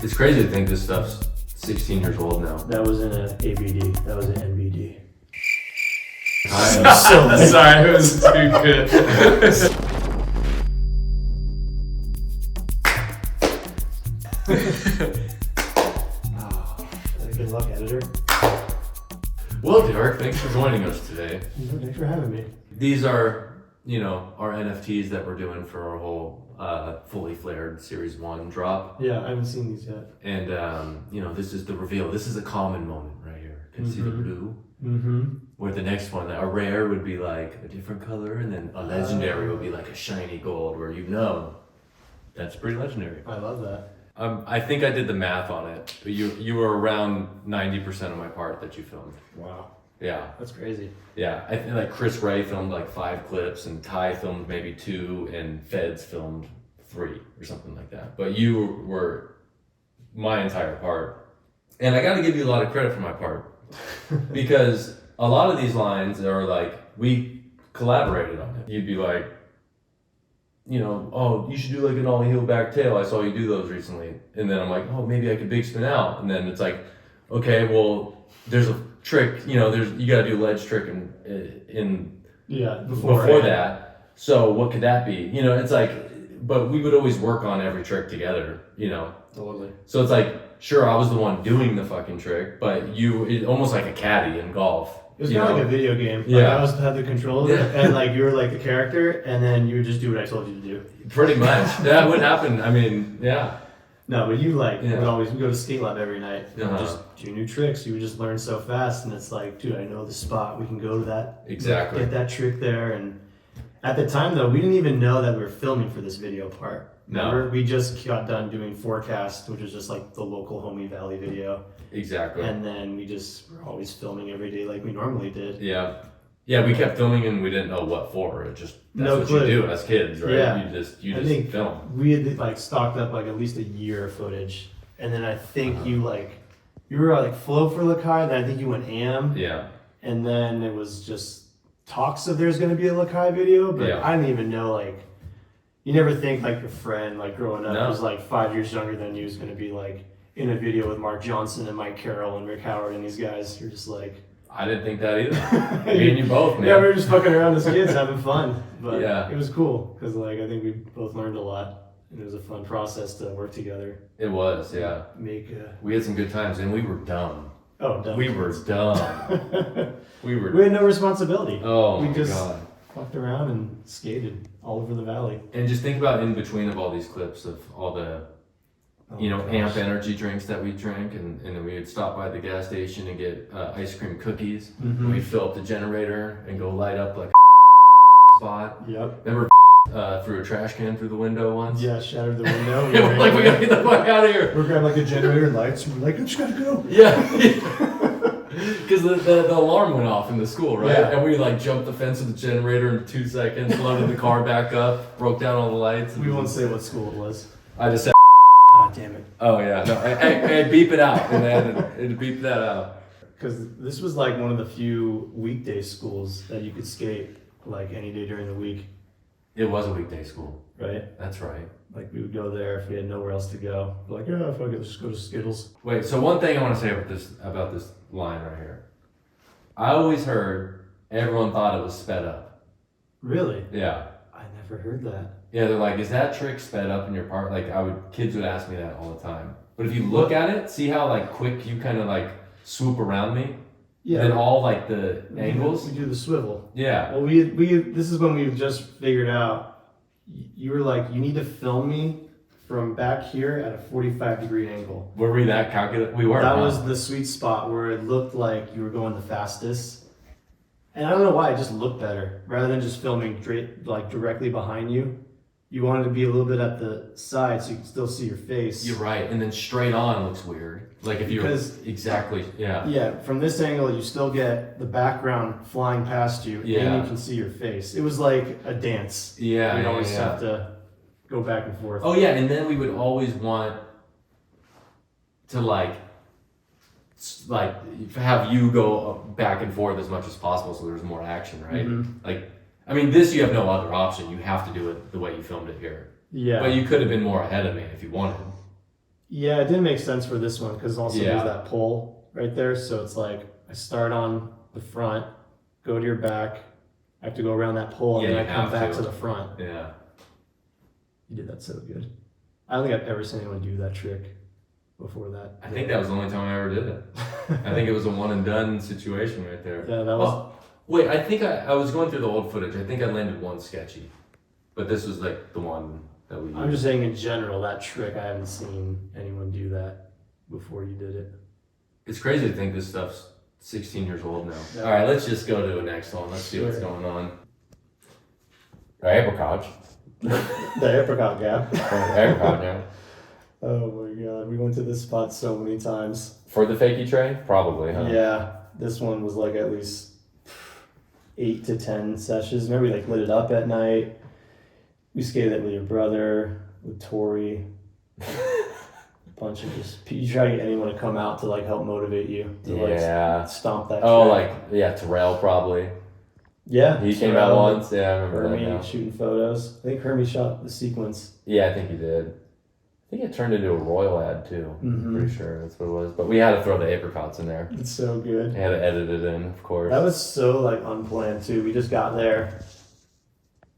It's crazy to think this stuff's 16 years old now. That was in an ABD. That was an NBD. Sorry, it was too good. Good luck, editor. Well, Derek, thanks for joining us today. Thanks for having me. These are, our NFTs that we're doing for our whole fully flared Series 1 drop. Yeah, I haven't seen these yet. And, this is the reveal. This is a common moment right here. Can you see the blue? Mm-hmm. Where the next one, a rare would be like a different color, and then a legendary would be like a shiny gold, where that's pretty legendary. I love that. I think I did the math on it. You were around 90% of my part that you filmed. Wow. Yeah. That's crazy. Yeah. I think like Chris Ray filmed like 5 clips, and Ty filmed maybe 2, and Feds filmed 3 or something like that. But you were my entire part. And I got to give you a lot of credit for my part. Because a lot of these lines are like, we collaborated on it. You'd be like, oh, you should do like an ollie heel back tail. I saw you do those recently. And then I'm like, oh, maybe I could big spin out. And then it's like, okay, well, there's a trick, you got to do a ledge trick before that. So what could that be? It's like, but we would always work on every trick together, Totally. So it's like, sure, I was the one doing the fucking trick, but it almost like a caddy in golf. It was kind of like a video game. Yeah. I was had the controls, and like you were like the character, and then you would just do what I told you to do. Pretty much. That would happen. I mean, yeah. No, but you would always go to skate lab every night and Uh-huh. just do new tricks. You would just learn so fast, and it's like, dude, I know the spot. We can go to that. Exactly. Get that trick there. And at the time, though, we didn't even know that we were filming for this video part. No. Remember? We just got done doing Forecast, which was just like the local Homie Valley video. Exactly. And then we just were always filming every day like we normally did. Yeah. Yeah, we kept filming and we didn't know what for. It just, that's No what clue. you do as kids, right? Yeah. You I just think film. we had like stocked up like at least a year of footage. And then I think you were like flow for Lakai, then I think you went am. Yeah. And then it was just talks of there's gonna be a Lakai video, but Yeah. I didn't even know like you never think like your friend like growing up No. was like 5 years younger than you is gonna be like in a video with Mark Johnson and Mike Carroll and Rick Howard and these guys. You're just like I didn't think that either. Me and you both, man. Yeah, we were just fucking around as kids having fun. But Yeah. it was cool because like I think we both learned a lot. And it was a fun process to work together. It was, yeah. We had some good times and we were dumb. Oh, dumb. We were dumb. We had no responsibility. Oh we my just God. Fucked around and skated all over the valley. And just think about in between of all these clips of all the, amp energy drinks that we drank, and then we would stop by the gas station and get ice cream cookies. Mm-hmm. We'd fill up the generator and go light up like a spot. Yep. Remember threw a trash can through the window once? Yeah, shattered the window. Yeah, we're like, we gotta get the fuck out of here. We're grabbing like the generator lights and we're like, I just gotta go. Yeah. Because the alarm went off in the school, right? Yeah. And we like jumped the fence of the generator in 2 seconds, loaded the car back up, broke down all the lights. We won't say what school it was. I just said, Oh, damn it. oh yeah, no, hey, beep it out, and then it beep that out. Because this was like one of the few weekday schools that you could skate like any day during the week, It was a weekday school. right? That's right. Like we would go there if we had nowhere else to go. We're like, oh, fuck it, let's just go to Skittles. Wait, so one thing I want to say about this line right here. I always heard everyone thought it was sped up. Really? Yeah. I never heard that. Yeah, they're like, is that trick sped up in your part? Like, kids would ask me that all the time. But if you look at it, see how like quick you kind of like swoop around me? Yeah. Then all like the angles? We do the swivel. Yeah. Well, this is when we just figured out, you were like, you need to film me from back here at a 45-degree angle. Were we that calculated? We were. That huh? was the sweet spot where it looked like you were going the fastest. And I don't know why, it just looked better. Rather than just filming directly behind you, you wanted to be a little bit at the side so you can still see your face. You're right. And then straight on looks weird. Like if you're exactly, yeah. Yeah, from this angle, you still get the background flying past you, Yeah. and you can see your face. It was like a dance. Yeah. We'd always yeah. have to go back and forth. Oh yeah, and then we would always want to like have you go back and forth as much as possible so there's more action, right? Mm-hmm. Like, I mean, this you have no other option. You have to do it the way you filmed it here. Yeah. But you could have been more ahead of me if you wanted. Yeah, it didn't make sense for this one because also Yeah. there's that pole right there. So it's like I start on the front, go to your back, I have to go around that pole, and Yeah, then you I come have back to. to the front. Yeah. You did that so good. I don't think I've ever seen anyone do that trick before that. I think that was the only time I ever did it. I think it was a one and done situation right there. Yeah, that was. Oh, wait, I think I was going through the old footage. I think I landed one sketchy, but this was like the one that we. I'm just saying in general, that trick, I haven't seen anyone do that before you did it. It's crazy to think this stuff's 16 years old now. Yeah. All right, let's just go to the next one. Let's see what's Sure. going on. Apricot. The apricot gap. Apricot now. Oh my god, we went to this spot so many times. For the fakie tray? Probably, huh? Yeah, this one was like at least 8 to 10 sessions. Maybe like lit it up at night. We skated it with your brother, with Tori. A bunch of just you try to get anyone to come out to like help motivate you to Yeah. like stomp that. Oh, track. like, yeah, Terrell probably. yeah, He came out Terrell, once. Yeah, I remember that Hermie now. shooting photos. I think Hermie shot the sequence. Yeah, I think he did. I think it turned into a Royal ad too. Mhm. Pretty sure that's what it was. But we had to throw the apricots in there. It's so good. We had to edit it in, of course. That was so like unplanned too. We just got there.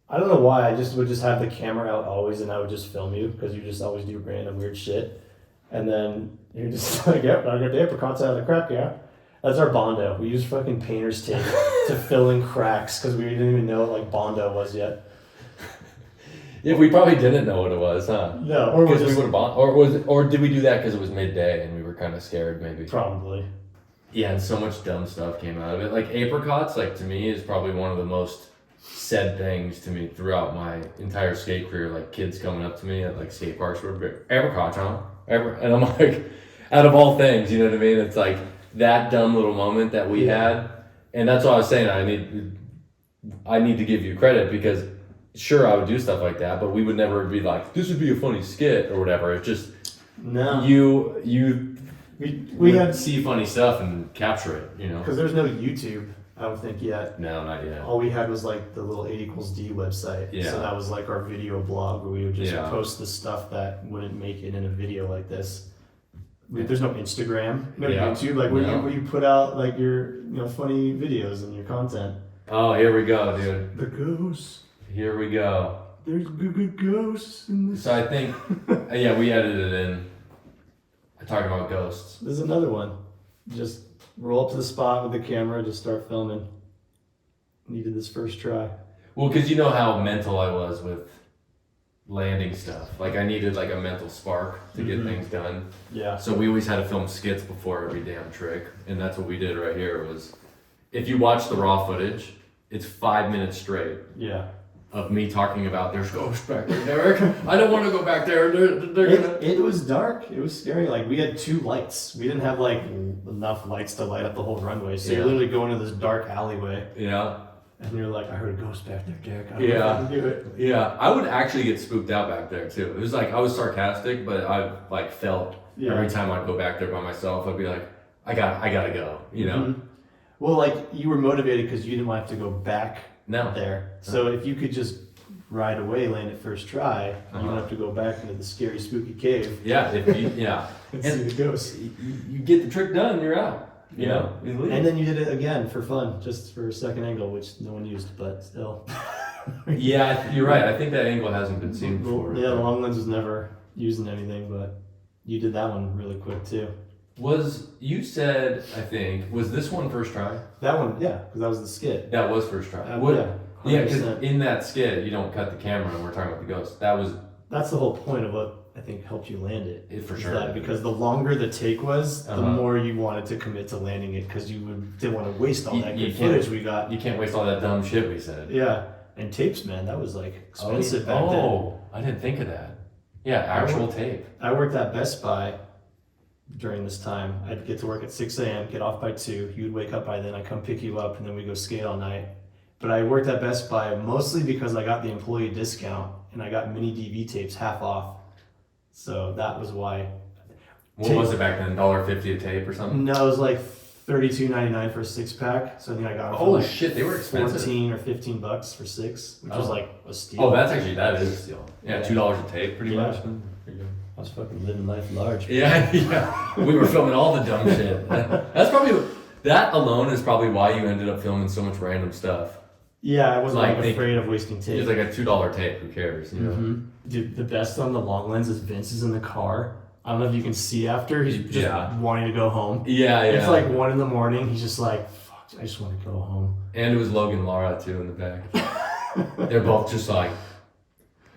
I don't know why. I just would just have the camera out always, and I would just film you because you just always do random weird shit. And then you're just like, "Yep, I got the apricots out of the crack, yeah." That's our Bondo. We use fucking painter's tape to fill in cracks because we didn't even know what like Bondo was yet. Yeah, we probably didn't know what it was, huh? No, or Because we we just would have or did we do that because it was midday and we were kind of scared, maybe? probably. Yeah, and so much dumb stuff came out of it. Like apricots, like to me, is probably one of the most said things to me throughout my entire skate career. Like kids coming up to me at like skate parks were apricots, huh? And I'm like, out of all things, you know what I mean? It's like that dumb little moment that we had, and that's why I was saying I need to give you credit because sure I would do stuff like that, but we would never be like this would be a funny skit or whatever. It's just No, you we would had see funny stuff and capture it, you know. because there's no YouTube. I don't think yet. No, not yet. All we had was like the little A=D website. Yeah. So that was like our video blog where we would just Yeah. post the stuff that wouldn't make it in a video like this. There's no Instagram, no Yeah. YouTube. Like where you put out like your funny videos and your content. Oh, here we go, dude. The ghosts. Here we go. There's good ghosts in this. So I think, yeah, we edited it in. I talked about ghosts. There's another one. Just roll up to the spot with the camera, just start filming. Needed this first try. Well, because you know how mental I was with landing stuff. Like I needed like a mental spark to get Mhm. things done. Yeah. So we always had to film skits before every damn trick, and that's what we did right here. Was if you watch the raw footage, it's 5 minutes straight Yeah. of me talking about there's ghosts back there, Derek. I don't want to go back there. They're gonna. It was dark. It was scary. Like we had 2 lights. We didn't have like enough lights to light up the whole runway. So Yeah. you're literally going to this dark alleyway, Yeah. and you're like, I heard a ghost back there, Derek. I don't know Yeah. if I can do it. Yeah, I would actually get spooked out back there too. It was like I was sarcastic, but I like felt Yeah. every time I'd go back there by myself, I'd be like, I gotta go, you know? Mhm. Well, like you were motivated because you didn't want to have to go back No, there. So if you could just right away land it first try, you Uh-huh. don't have to go back into the scary, spooky cave yeah, if you, yeah, and And- see the ghost. you get the trick done, you're out. You know, you leave. And then you did it again for fun, just for a second angle, which no one used, but still. yeah, you're right. I think that angle hasn't been seen before. Yeah, the long lens was never using anything, but you did that one really quick too. Was you said I think was this one first try? That one, yeah, because that was the skit. That was first try. What? Yeah, Yeah, because 100%. in that skit you don't cut the camera, and we're talking about the ghost. That was That's the whole point of what I think helped you land it. it for is sure. That because the longer the take was, the Uh-huh. more you wanted to commit to landing it because didn't want to waste all You- that you good can't- footage we got. You can't waste all that dumb shit we said. Yeah, and tapes, man, that was like expensive back then. Oh, I didn't think of that. Yeah, actual tape. I worked at Best Buy during this time. I'd get to work at 6 a.m., get off by 2. You'd wake up by then. I'd come pick you up, and then we go skate all night. But I worked at Best Buy mostly because I got the employee discount, and I got mini DV tapes half off. So that was why. What was it back then? $1.50 a tape or something? No, it was like $32.99 for a 6-pack. So I think I got it for Oh like shit, they were expensive. 14 or $15 for 6, which was Oh. like a steal. Oh, that is a steal. Yeah, $2 a tape, pretty Yeah. much. I was fucking living life large. Yeah. We were filming all the dumb shit. That's probably, that alone is probably why you ended up filming so much random stuff. Yeah, I wasn't Like, afraid of wasting tape. It's like a $2 tape, who cares, you know? Mm-hmm. Dude, the best on the long lens is Vince is in the car. I don't know if you can see after. He's just wanting to go home. Yeah. It's like 1 a.m. He's just like, fuck, I just want to go home. And it was Logan and Laura too in the back. They're both just like.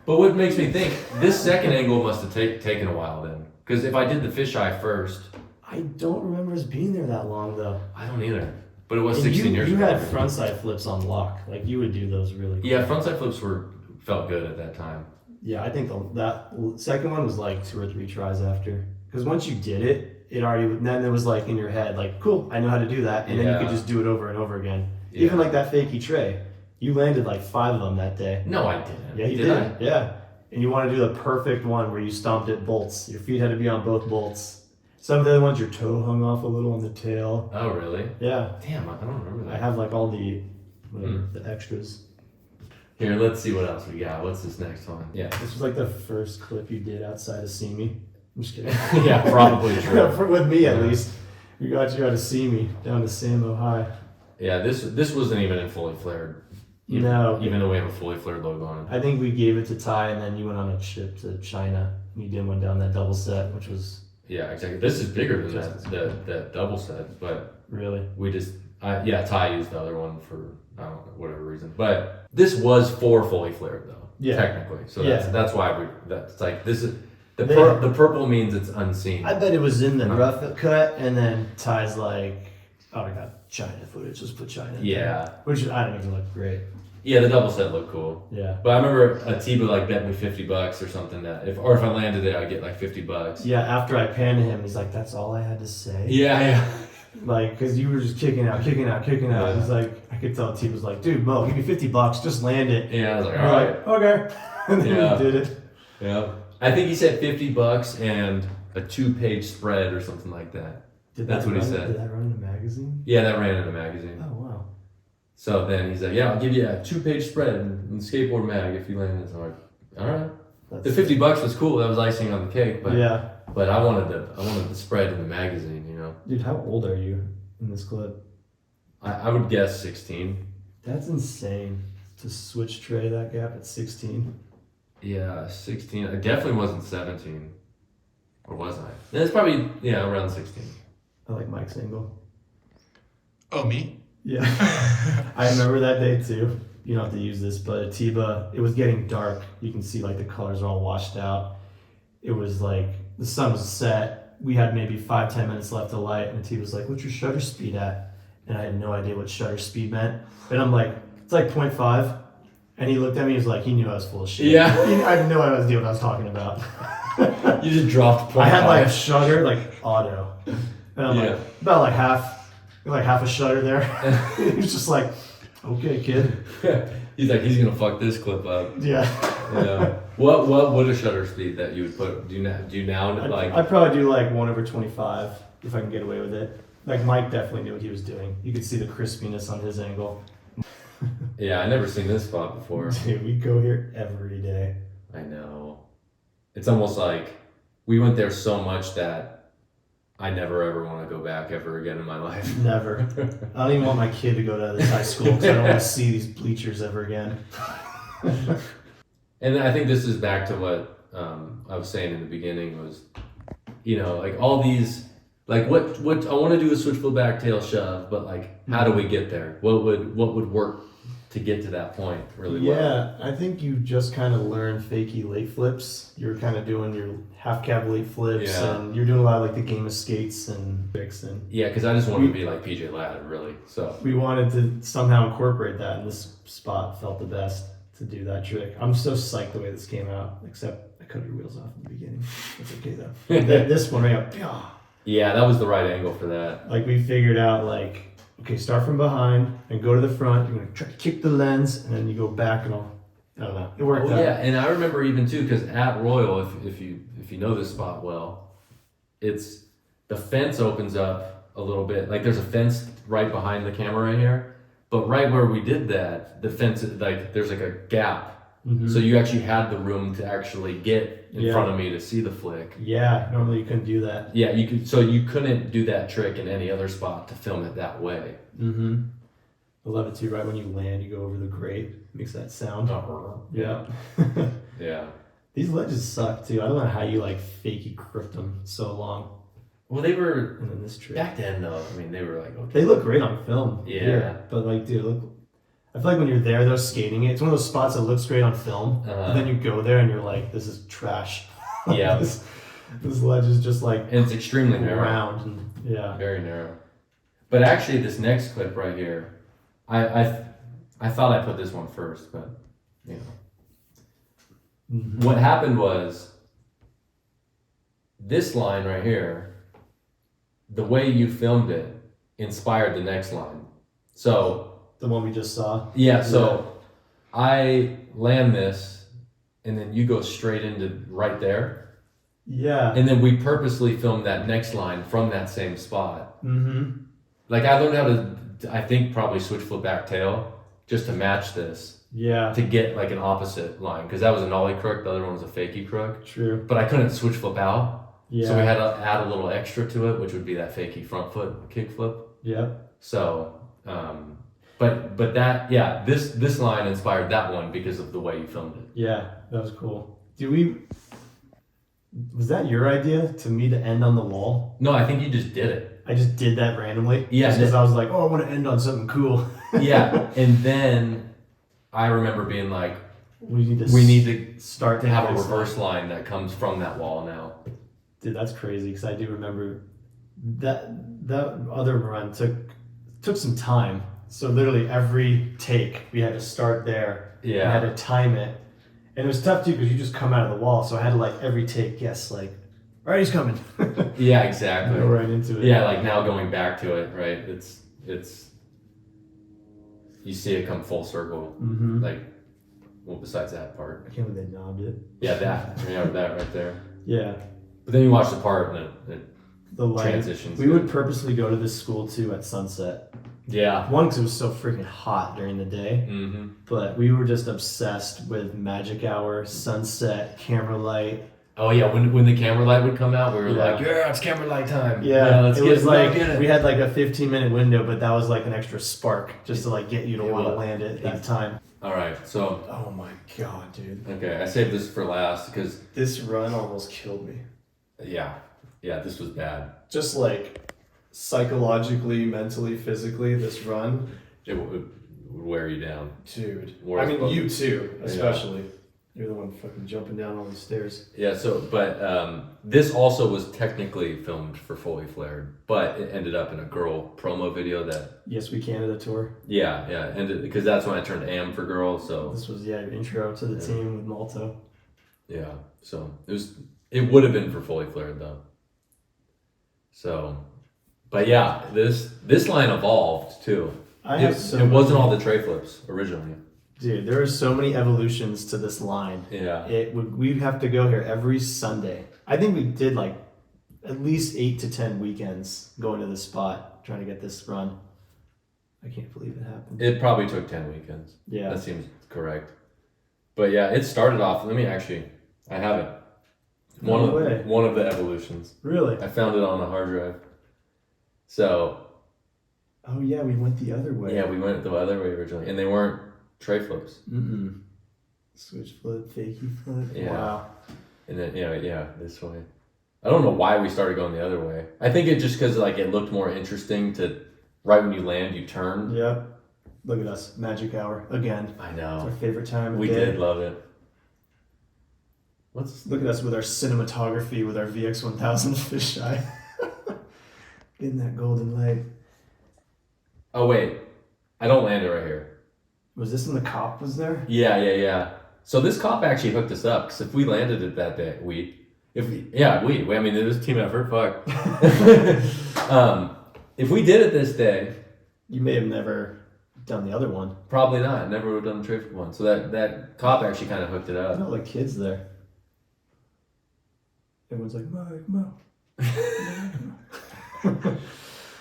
But what makes me think, this second angle must have taken a while then. Because if I did the fisheye first. I don't remember us being there that long though. I don't either. But it was 16 years ago. You ago. had frontside flips on lock. Like you would do those really quick. Yeah, frontside flips felt good at that time. Yeah, I think that second one was like 2 or 3 tries after. Because once you did it, then it was like in your head, like, cool, I know how to do that. And then you could just do it over and over again. Yeah. Even like that fakie tray. You landed like 5 of them that day. No, I didn't. Yeah, you did. Yeah. And you want to do the perfect one where you stomped at bolts. Your feet had to be on both bolts. Some of the other ones, your toe hung off a little on the tail. Oh, really? Yeah. Damn, I don't remember that. I have like all the extras. Here, let's see what else we got. What's this next one? Yeah. This was like the first clip you did outside of See Me. I'm just kidding. Yeah, probably true. With me at least. We got you out of See Me down to Samo High. Yeah, this wasn't even in fully flared. Even though we have a fully flared logo on it. I think we gave it to Ty and then you went on a trip to China. You did one down that double set, which was... Yeah, exactly. This is bigger than that double set, but really, we just Ty used the other one for I don't know whatever reason. But this was for fully flared though, technically. So that's why that's like this is the purple means it's unseen. I bet it was in the rough cut, and then Ty's like, oh, I got China footage. Let's put China. Yeah, which I don't even look great. Yeah, the double set looked cool. Yeah. But I remember Atiba like bet me $50 or something that if I landed it, I'd get like $50. Yeah, after I panned him, he's like, that's all I had to say. Yeah. Like, cause you were just kicking out. Yeah. He's like, I could tell Atiba's like, dude, Mo, give me $50, just land it. Yeah, I was like, all right. Like, okay. And then he did it. Yeah. I think he said $50 and a 2-page spread or something like that. That's what he said. Did that run in a magazine? Yeah, that ran in a magazine. Oh, wow. So then he's like, yeah, I'll give you a 2-page spread and skateboard mag if you land this. I'm like, all right. The $50 was cool. That was icing on the cake. But But I wanted the spread in the magazine, you know. Dude, how old are you in this clip? I would guess 16. That's insane to switch tray that gap at 16. Yeah, 16. I definitely wasn't 17. Or was I? It's probably, around 16. I like Mike's angle. Oh, me? Yeah. I remember that day too. You don't have to use this, but Atiba, it was getting dark. You can see like the colors are all washed out. It was like the sun was set. We had maybe 5-10 minutes left of light, and Atiba was like, what's your shutter speed at? And I had no idea what shutter speed meant. And I'm like, it's like 0.5. And he looked at me, he was like, he knew I was full of shit. Yeah. I had no idea what I was talking about. You just dropped 0.5. I had like shutter, like auto. And I'm like, about like half a shutter there. He was just like, okay, kid. He's like, he's gonna fuck this clip up. Yeah. What would a shutter speed that you would put? Do you now like? I'd probably do like 1/25 if I can get away with it. Like Mike definitely knew what he was doing. You could see the crispiness on his angle. Yeah, I never seen this spot before. Dude, we go here every day. I know. It's almost like we went there so much that I never ever want to go back ever again in my life. Never. I don't even want my kid to go to this high school because I don't want to see these bleachers ever again. And I think this is back to what I was saying in the beginning was, like all these, like what I want to do is switch full back tail shove, but like how do we get there? What would work to get to that point really well? Yeah, I think you just kind of learn fakey late flips. You're kind of doing your half cab late flips, and you're doing a lot of like the game of skates and tricks. And yeah, because I just wanted to be like PJ Ladd, really. So we wanted to somehow incorporate that, and this spot felt the best to do that trick. I'm so psyched the way this came out, except I cut your wheels off in the beginning. That's okay though. This one right up. Yeah, that was the right angle for that. Like we figured out like, okay, start from behind and go to the front. You're gonna try to kick the lens, and then you go back, and I don't know. It worked out. Yeah, and I remember even too, because at Royal, if you know this spot well, it's the fence opens up a little bit. Like there's a fence right behind the camera right here, but right where we did that, the fence like there's like a gap Mhm. So you actually had the room to actually get in Yeah. front of me to see the flick. Yeah, normally you couldn't do that. Yeah, you could. So you couldn't do that trick in any other spot to film it that way. Mm-hmm. I love it too. Right when you land, you go over the grate, makes that sound. Yeah. Yeah. Yeah. These ledges suck too. I don't know how you like fakey crooked them so long. Well, they were And then this trick. back then, though. I mean, they were like, okay. They look great on film. Yeah. Here, but like, dude, look. I feel like when you're there, though, skating it, it's one of those spots that looks great on film. But then you go there and you're like, this is trash. Yeah. this ledge is just like And it's extremely narrow. round. And, yeah. Very narrow. But actually, this next clip right here, I thought I put this one first, but you know, Mhm. what happened was this line right here, the way you filmed it, inspired the next line. So The one we just saw. yeah, so I land this, and then you go straight into right there, Yeah. and then we purposely filmed that next line from that same spot. Mm-hmm. Like I learned how to, I think probably switch flip back tail just to match this Yeah. to get like an opposite line because that was a nollie crook, the other one was a fakie crook. True. But I couldn't switch flip out, Yeah. so we had to add a little extra to it, which would be that fakie front foot kick flip. Yep. So, but that this line inspired that one because of the way you filmed it. Yeah, that was cool. Was that your idea to me to end on the wall? No, I think you just did it. I just did that randomly. Yeah, because I was like, oh, I want to end on something cool. Yeah, and then I remember being like, we need to start have a this reverse line that comes from that wall now. Dude, that's crazy because I do remember that other run took some time. So literally every take we had to start there. Yeah. I had to time it, and it was tough too because you just come out of the wall. So I had to like every take guess like, all right, he's coming. Yeah, exactly. Go right into it. Yeah, like now going back to it, right? It's you see it come full circle. Mm-hmm. Like, well, besides that part. I can't believe they knobbed it. Yeah, that right there. Yeah. But then you watch the part and it The light. transitions. We would purposely go to this school too at sunset. Yeah. One, because it was so freaking hot during the day, Mm-hmm. but we were just obsessed with magic hour, sunset, camera light. Oh yeah, when the camera light would come out, we were Yeah. like, yeah, it's camera light time. Yeah, let's it get was it. like Get it. we had like a 15-minute window, but that was like an extra spark just to like get you to Yeah. want to land it that time. All right, so Oh my god, dude! okay, I saved this for last because This run almost killed me. yeah, this was bad. Just like psychologically, mentally, physically, this run, It would wear you down. dude. Whereas I mean, both- you too, especially. You're the one fucking jumping down all these stairs. Yeah, so but this also was technically filmed for Fully Flared, but it ended up in a girl promo video that Yes, we Canada tour. yeah, ended because that's when I turned AM for girls. So This was your intro to the Yeah. team with Malto. yeah, so it would have been for Fully Flared though. So, but yeah, this line evolved too. It wasn't all the tray flips originally. Dude, there are so many evolutions to this line. Yeah. We'd have to go here every Sunday. I think we did like at least 8 to 10 weekends going to this spot trying to get this run. I can't believe it happened. It probably took 10 weekends. Yeah. That seems correct. But yeah, it started off. I have it. No way. One of the evolutions. Really? I found it on a hard drive. So Oh yeah, we went the other way. yeah, we went the other way originally, and they weren't tray flips. Mm-mm. Switch flip, fakey flip. Yeah. Wow. And then this way. I don't know why we started going the other way. I think it just because like it looked more interesting to right when you land you turn. Yep. Look at us, magic hour again. I It's our know. favorite time of We day. did love it. Look at us with our cinematography with our VX1000 fisheye. In that golden light. Oh wait, I don't land it right here. Was this when the cop was there? Yeah. So this cop actually hooked us up because if we landed it that day, I mean, it was a team effort. Fuck. If we did it this day, You may have never done the other one. probably not. Never would have done the trade one. So that cop actually kind of hooked it I up. know, like kids there. Everyone's like, Mike, Mo.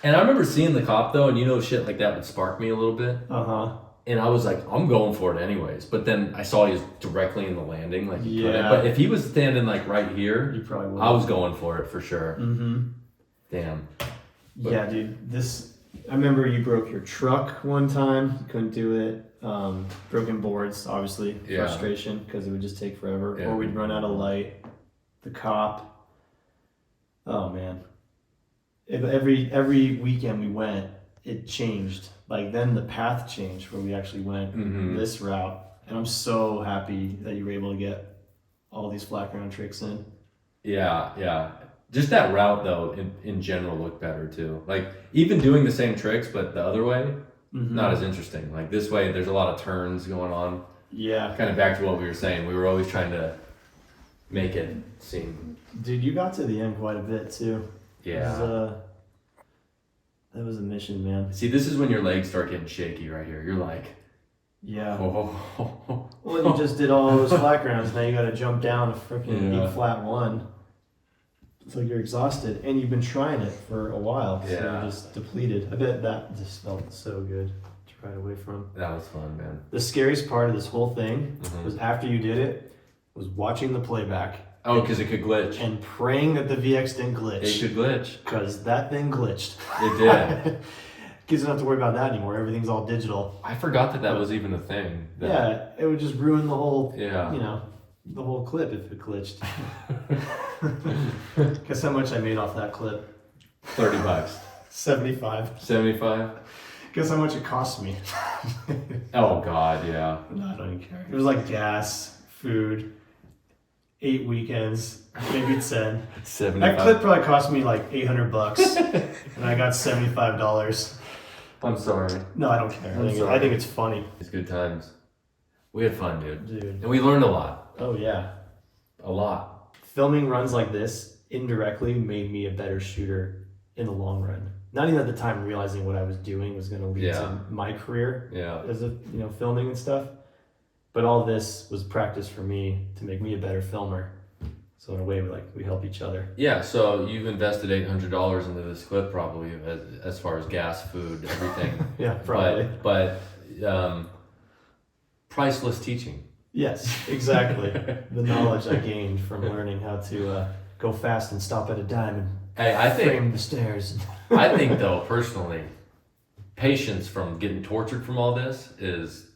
And I remember seeing the cop though, and shit like that would spark me a little bit. Uh-huh. And I was like, I'm going for it anyways. But then I saw he was directly in the landing, like he couldn't. Yeah. But if he was standing like right here, You probably would. I was going for it for sure. Mm-hmm. Damn. But- Yeah, dude. I remember you broke your truck one time. You couldn't do it. Broken boards, obviously. Yeah. Frustration because it would just take forever. Yeah. Or we'd run out of light. The cop. Oh man. Every weekend we went, it changed. Like then the path changed where we actually went this route. And I'm so happy that you were able to get all these flat ground tricks in. Yeah. Just that route though, in general, looked better too. Like even doing the same tricks, but the other way, not as interesting. Like this way, there's a lot of turns going on. Yeah. Kind of back to what we were saying. We were always trying to make it seem. Dude, you got to the end quite a bit too. Yeah. That was a mission, man. See, this is when your legs start getting shaky right here. You're like, Yeah. oh. Well, you just did all those flat grounds. Now you got to jump down a freaking Yeah. 8 flat 1. So you're exhausted, and you've been trying it for a while. So Yeah. you're just depleted. I bet that just felt so good to ride away from. That was fun, man. The scariest part of this whole thing Mhm. was after you did it, was watching the playback Oh, because it could glitch. and praying that the VX didn't It glitch. could glitch. Because that thing glitched. It did. Kids don't have to worry about that anymore. Everything's all digital. I forgot that was even a thing. Yeah, it would just ruin the whole, Yeah. the whole clip if it glitched. Guess how much I made off that clip? $30. 75. 75. Guess how much it cost me? Oh God, yeah. No, I don't even care. It was like gas, food, 8 weekends, maybe 10. 75. That clip probably cost me like $800, and I got $75. I'm sorry. No, I don't care. I'm sorry. I think it's funny, It's good times. We had fun, dude. dude. And we learned a lot. Oh yeah. A lot. Filming runs like this indirectly made me a better shooter in the long run. Not even at the time realizing what I was doing was going to lead to my career Yeah. as a filming and stuff. But all this was practice for me to make me a better filmer. So in a way, we help each other. Yeah, so you've invested $800 into this clip probably as far as gas, food, everything. Yeah, probably. But priceless teaching. Yes, exactly. The knowledge I gained from learning how to go fast and stop at a dime and Hey, I frame think the stairs. I think though personally, patience from getting tortured from all this is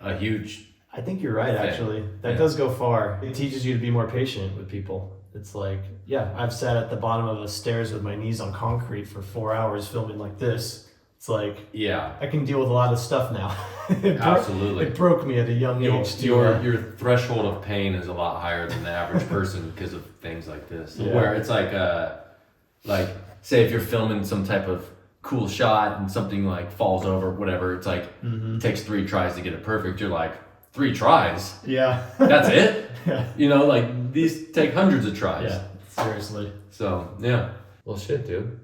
a huge. I think you're right, Okay. actually. That Yeah. does go far. It teaches you to be more patient with people. It's like, yeah, I've sat at the bottom of the stairs with my knees on concrete for 4 hours filming like this. It's like, Yeah, I can deal with a lot of stuff now. absolutely. It broke me at a young age. Your threshold of pain is a lot higher than the average person because of things like this. Yeah. Where it's like say if you're filming some type of cool shot and something like falls over, whatever, it's like it takes 3 tries to get it perfect. You're like 3 tries. Yeah. That's it. Yeah. Like these take hundreds of tries. Yeah. Seriously. So yeah. Well, shit, dude.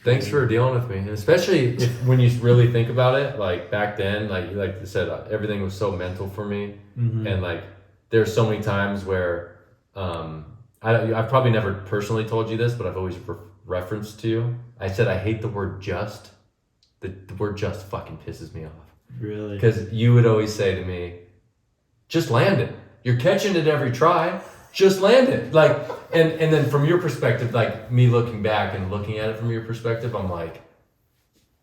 Thanks for dealing with me, and especially when you really think about it. Like back then, like I said, everything was so mental for me, and like there's so many times where I've probably never personally told you this, but I've always referenced to you. I said I hate the word just. The word just fucking pisses me off. Really? Because you would always say to me, just land it. You're catching it every try. Just land it. Like, and then from your perspective, like me looking back and looking at it from your perspective, I'm like,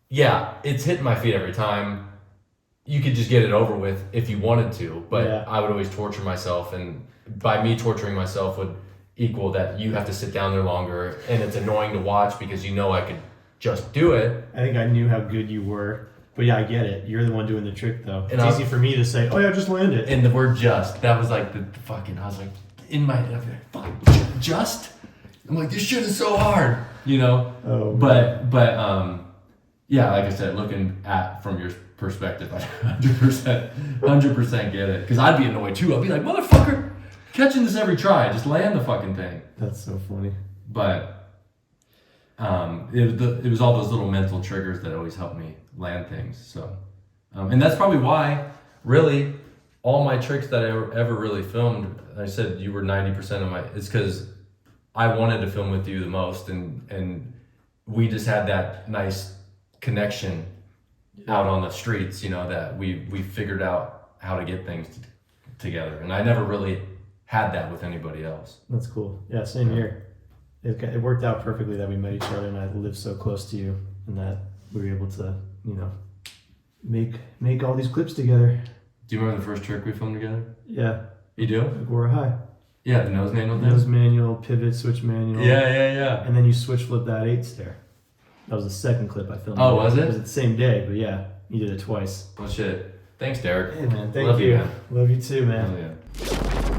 yeah, it's hitting my feet every time. You could just get it over with if you wanted to, but Yeah. I would always torture myself, and by me torturing myself would equal that you have to sit down there longer, and it's annoying to watch because I could just do it. I think I knew how good you were. But yeah, I get it. You're the one doing the trick, though. And It's easy for me to say, oh yeah, just land it. And the word just, that was like the fucking, I was like, in my head, I was like, fuck, just? I'm like, this shit is so hard, Oh, But yeah, like I said, looking at from your perspective, I 100% get it. Because I'd be annoyed too. I'd be like, motherfucker, catching this every try, just land the fucking thing. That's so funny. But it was all those little mental triggers that always helped me land things. So, and that's probably why, really, all my tricks that I ever really filmed, I said you were 90% of my. It's because I wanted to film with you the most, and we just had that nice connection out on the streets, you know, that we figured out how to get things together. And I never really had that with anybody else. That's cool. Yeah, same here. It worked out perfectly that we met each other and I lived so close to you and that we were able to, you know, make all these clips together. Do you remember the first trick we filmed together? Yeah. You do? Agora High. Yeah, the nose manual thing? Nose manual, pivot, switch manual. Yeah. And then you switch flip that 8 stair. That was the second clip I filmed. Oh, was it? It was the same day, but yeah, you did it twice. Well, shit. Thanks, Derek. Hey, man, thank Love you. man. Love you too, man. Oh, yeah.